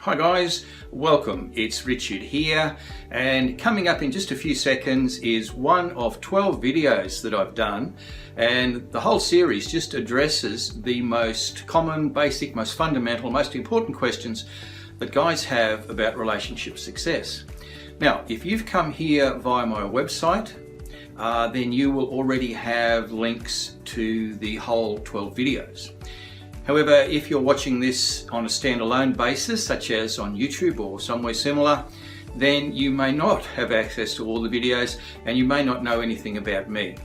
Hi guys, welcome. It's Richard here, and coming up in just a few seconds is one of 12 videos that I've done, and the whole series just addresses the most common, basic, most fundamental, most important questions that guys have about relationship success. Now, if you've come here via my website, then you will already have links to the whole 12 videos. However, if you're watching this on a standalone basis, such as on YouTube or somewhere similar, then you may not have access to all the videos and you may not know anything about me.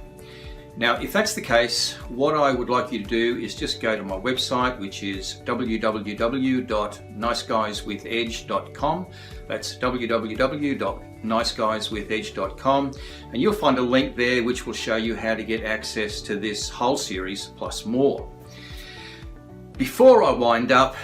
Now, if that's the case, what I would like you to do is just go to my website, which is www.niceguyswithedge.com. That's www.niceguyswithedge.com, and you'll find a link there which will show you how to get access to this whole series plus more. Before I wind up,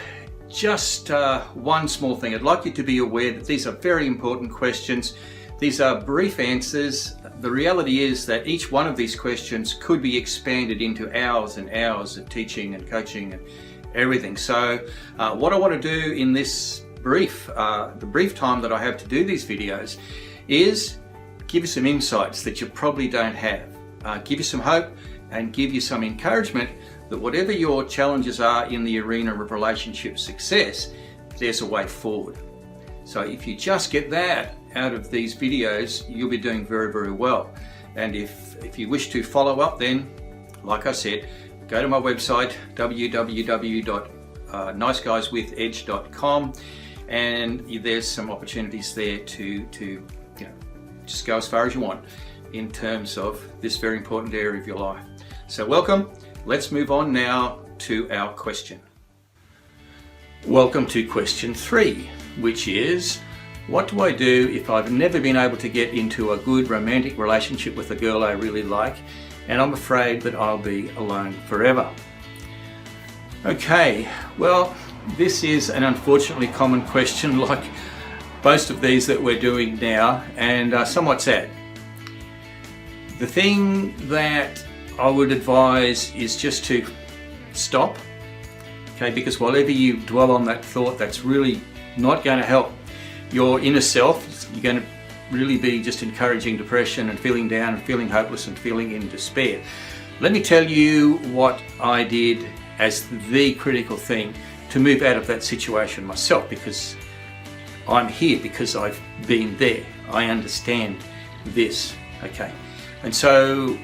just one small thing. I'd like you to be aware that these are very important questions. These are brief answers. The reality is that each one of these questions could be expanded into hours and hours of teaching and coaching and everything. So what I want to do in this the brief time that I have to do these videos is give you some insights that you probably don't have, give you some hope and give you some encouragement that whatever your challenges are in the arena of relationship success, there's a way forward. So if you just get that out of these videos, you'll be doing very, very well. And if you wish to follow up, then, like I said, go to my website, www.niceguyswithedge.com, and there's some opportunities there to just go as far as you want in terms of this very important area of your life. So welcome. Let's move on now to our question. Welcome to question 3, which is, what do I do if I've never been able to get into a good romantic relationship with a girl I really like, and I'm afraid that I'll be alone forever? Okay, well, this is an unfortunately common question, like most of these that we're doing now, and somewhat sad. The thing that I would advise is just to stop, okay, because whatever you dwell on that thought, that's really not going to help your inner self. You're going to really be just encouraging depression and feeling down and feeling hopeless and feeling in despair. Let me tell you what I did as the critical thing to move out of that situation myself, because I'm here, because I've been there. I understand this, okay? And so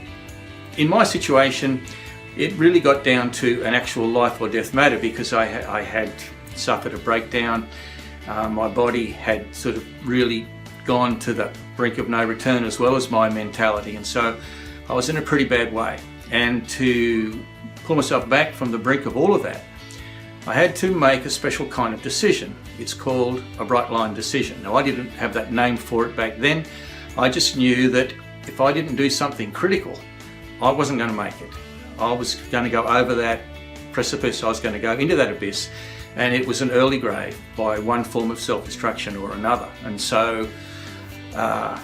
in my situation, it really got down to an actual life or death matter, because I had suffered a breakdown. My body had sort of really gone to the brink of no return, as well as my mentality. And so I was in a pretty bad way. And to pull myself back from the brink of all of that, I had to make a special kind of decision. It's called a bright line decision. Now, I didn't have that name for it back then. I just knew that if I didn't do something critical, I wasn't going to make it. I was going to go over that precipice. I was going to go into that abyss, and it was an early grave by one form of self-destruction or another. And so that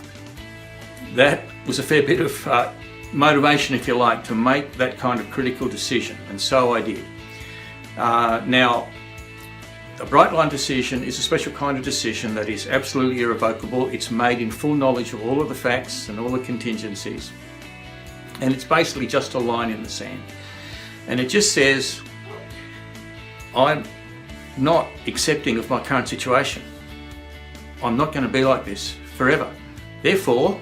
was a fair bit of motivation, if you like, to make that kind of critical decision, and so I did. Now, a bright line decision is a special kind of decision that is absolutely irrevocable. It's made in full knowledge of all of the facts and all the contingencies. And it's basically just a line in the sand. And it just says, I'm not accepting of my current situation. I'm not going to be like this forever. Therefore,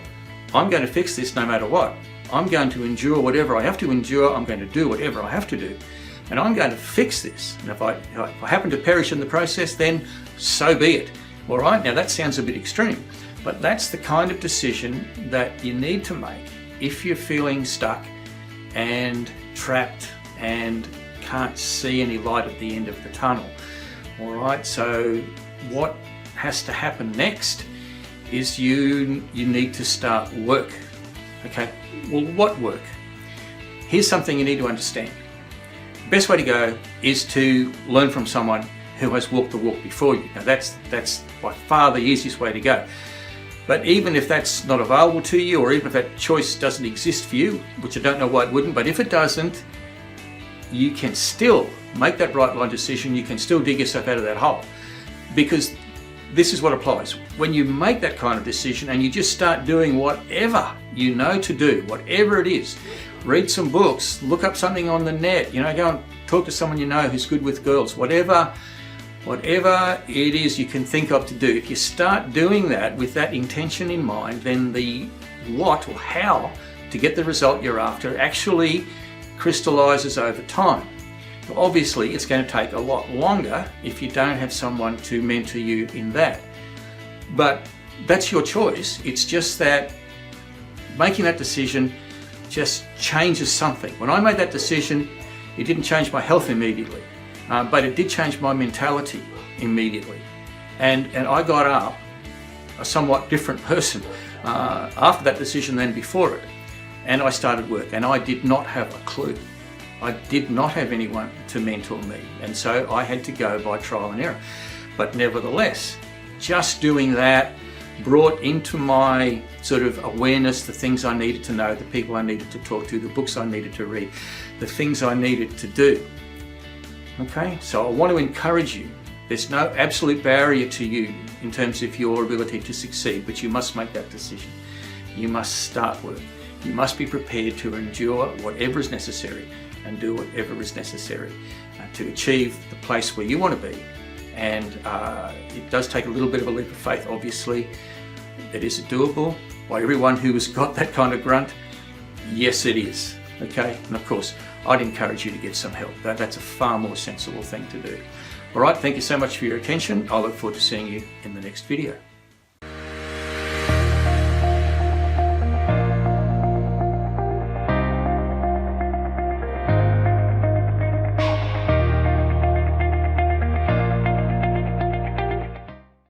I'm going to fix this no matter what. I'm going to endure whatever I have to endure. I'm going to do whatever I have to do. And I'm going to fix this. And if I happen to perish in the process, then so be it. All right, now that sounds a bit extreme, but that's the kind of decision that you need to make if you're feeling stuck and trapped and can't see any light at the end of the tunnel. All right, so what has to happen next is you need to start work. Okay, well, what work? Here's something you need to understand. The best way to go is to learn from someone who has walked the walk before you. Now that's by far the easiest way to go. But even if that's not available to you, or even if that choice doesn't exist for you, which I don't know why it wouldn't, but if it doesn't, you can still make that right line decision. You can still dig yourself out of that hole. because this is what applies. When you make that kind of decision and you just start doing whatever you know to do, whatever it is, read some books, look up something on the net, go and talk to someone you know who's good with girls, whatever it is you can think of to do. If you start doing that with that intention in mind, then the what or how to get the result you're after actually crystallizes over time. Obviously, it's going to take a lot longer if you don't have someone to mentor you in that. But that's your choice. It's just that making that decision just changes something. When I made that decision, it didn't change my health immediately, but it did change my mentality immediately. And I got up a somewhat different person after that decision than before it. And I started work, and I did not have a clue. I did not have anyone to mentor me, and so I had to go by trial and error. But nevertheless, just doing that brought into my sort of awareness the things I needed to know, the people I needed to talk to, the books I needed to read, the things I needed to do. Okay, so I want to encourage you. There's no absolute barrier to you in terms of your ability to succeed, but you must make that decision. You must start work. You must be prepared to endure whatever is necessary and do whatever is necessary to achieve the place where you want to be. And it does take a little bit of a leap of faith, obviously. It is doable by everyone who has got that kind of grunt. Yes, it is. Okay, and of course, I'd encourage you to get some help. That's a far more sensible thing to do. All right, thank you so much for your attention. I look forward to seeing you in the next video.